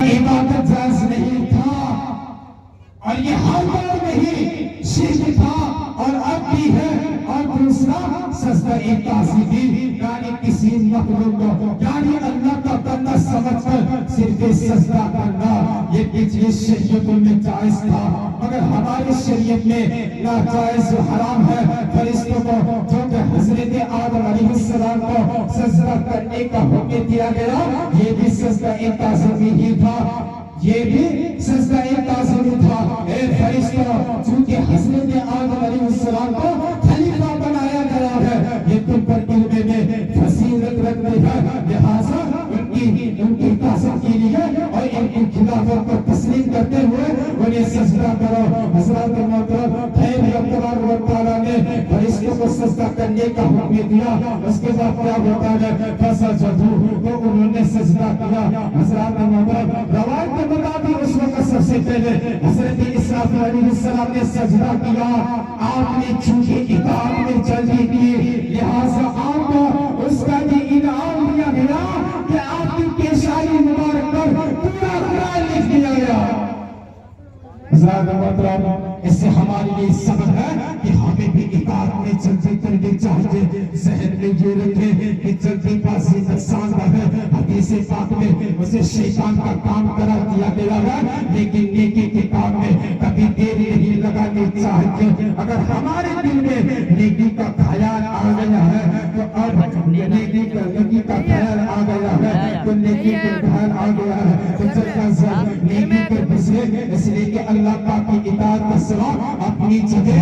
عبادت جائز نہیں تھا اور یہ ہر دور میں ہی شرک تھا اور اب بھی ہے. اور دوسرا سجدہ تعظیمی یعنی کسی مخلوق کو یعنی اللہ کا بندہ سمجھ کر صرف سجدہ کرنا یہ پچھلی شریعتوں میں جائز تھا مگر ہماری شریعت میں ناجائز و حرام ہے. فرشتوں کو جو کہ حضرت آدم علیہ السلام کو سجدہ کرنے کا حکم دیا گیا یہ بھی سجدہ تعظیمی ہی تھا. یہ بھی سجدہ تعظیمی تھا. اے فرشتوں چونکہ حضرت آدم علیہ السلام کو خلیفہ بنایا گیا ہے یہ تم پر علم میں فصیلت رکھتے ہیں لہٰذا ان کی تعظیم کے لیے اور ان کی خلافت کو تسلیم کرتے ہوئے انہیں سجدہ کرو. حضرات محترم اللہ و تعالیٰ نے فرشتوں کو سجدہ کرنے کا حکم دیا. اس کے بعد کیا ہوتا ہے فسجدوا تو انہوں نے سجدہ کیا. حضرات محترم روایت کے مطابق اس وقت سب سے پہلے حضرت اسرافیل علیہ السلام نے سجدہ کیا. آپ نے چونکہ اطاعت میں جلدی کی لہٰذا آپ کو اس کا یہ انعام دیا گیا کہ آپ کی پیشانی مبارک پر پورا قرآن لکھ دیا گیا. حضرات محترم اس سے ہمارے لیے سبق ہے کہ ہمیں بھی اطاعت میں جلدی کرنی چاہیے. ذہن میں یہ رکھیں کہ جلدی بازی نقصان دہ ہے. حدیث پاک میں اسے شیطان کا کام قرار دیا گیا ہے لیکن نیکی کے کام میں کبھی دیری نہیں لگانی چاہیے. اگر ہمارے دل میں نیکی کا خیال آ گیا ہے تو اب نیکی کا خیال آ گیا ہے تو نیکی کا خیال آ گیا ہے تو جلد نیکی پر بسے. اس لیے کہ اللہ پاک کی اطاعت کا سوا اپنی جگہ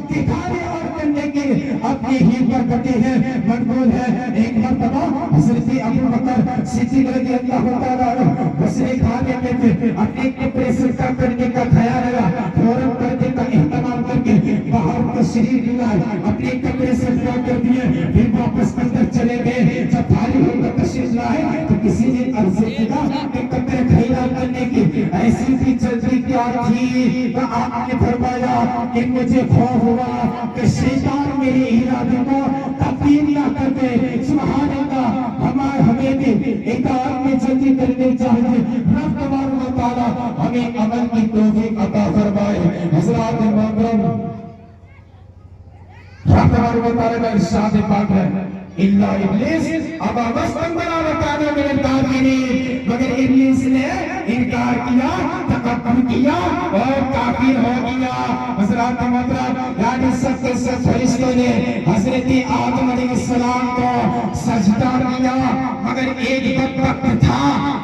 دکھانے اور کرنے کے اپنی ہی برکتیں ہیں منقول ہے. ایک مرتبہ حضرت ابو بکر صدیق رضی اللہ تعالیٰ عنہ غسل خانے میں تھے. اپنے کپڑے سرکا کرنے کا خیال آیا فوراً پردے کا اہتمام کر کے باہر تشریف لائے. اپنے کپڑے سرکا کر دیے پھر واپس اندر چلے گئے. جب فارغ ہو کر تشریف لائے تو کسی نے عرض کیا کہ کپڑے کھیلا کرنے کی ایسی بھی جلدی کیا تھی. تو آپ نے فرمایا کہ مجھے خوف ہوا کہ شیطان میرے ارادے کو تبدیل نہ کر دے. سبحان اللہ. ہمیں بھی اطاعت میں جلدی کرنی چاہیے. رب تبارک و تعالیٰ ہمیں عمل کی توفیق عطا فرمائے. حضرات محترم رب تبارک و تعالیٰ کا ارشاد پاک ہے الا ابلیس ابا واستكبر وكان من الكافرين. مگر ابلیس نے انکار کیا تکبر کیا اور کافر ہو گیا. حضرات محترم یعنی سب کے سب فرشتوں نے حضرت آدم علیہ السلام کو سجدہ کیا مگر ایک بدبخت تھا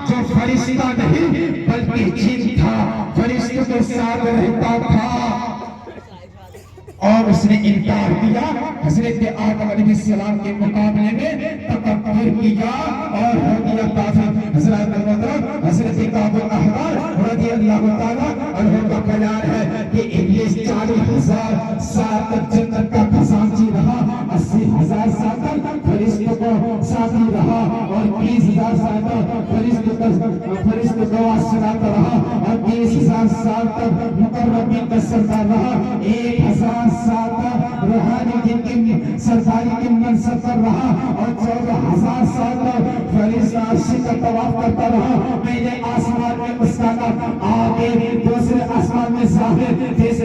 جو فرشتہ نہیں بلکہ جن تھا. فرشتوں کے ساتھ رہتا تھا اور اس نے انکار کیا. حضرت آدم علیہ السلام کے مقابلے میں تکبر کیا اور ہو گیا کافر. حضرات محترم حضرت کعب الاحبار رضی اللہ تعالیٰ عنہ کا بیان ہے کہ ابلیس 40,000 سال تک جنت کا خزانچی رہا. 80,000 سال تک فرشتوں کو ساتھی رہا اور 20,000 سال تک فرشتوں کو واسطہ رہا اور 20,000 سال تک مقربین کا سردار رہا. 1,000 سال تک روحانی جن کی سرداری کے منصب پر رہا اور 14,000 سال تک فرشتہ عرش کا طواف کرتا رہا. میں نے آسمان میں اس کا آگے دوسرے آسمان میں ظاہر تیسرے